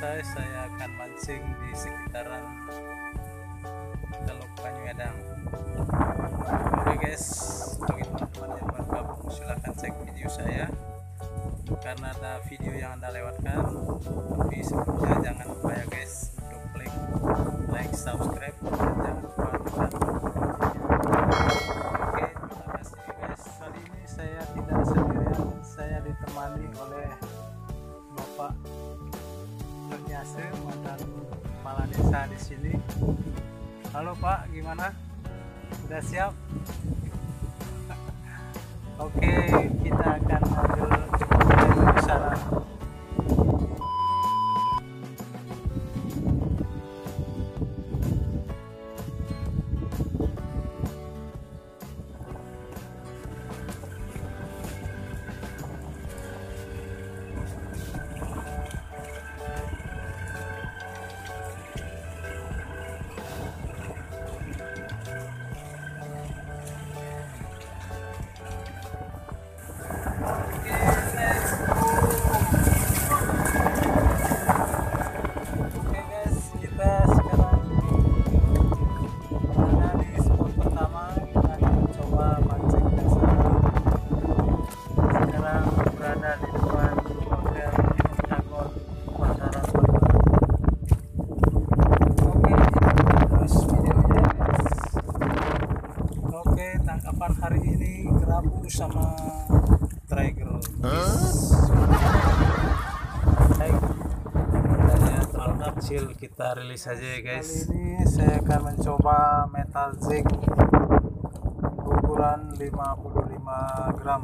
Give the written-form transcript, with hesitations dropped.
selesai, saya akan mancing di sekitaran teluk Banyuwedang. Oke guys, bagi teman-teman yang baru gabung silahkan cek video saya karena ada video yang anda lewatkan. Tapi sebelumnya jangan lupa ya guys untuk klik like, subscribe, dan jangan lupa tekan loncengnya. Oke, terima kasih guys. Kali ini saya tidak sendirian, saya ditemani oleh Bapak Berlokasi mantan kepala desa di sini. Halo Pak, gimana? Sudah siap? Oke, kita akan ambil ke sana. Tangkapan hari ini kerapu sama trigger. Terlalu kecil, kita rilis aja ya guys. Kali ini saya akan mencoba metal jig ukuran 55 gram.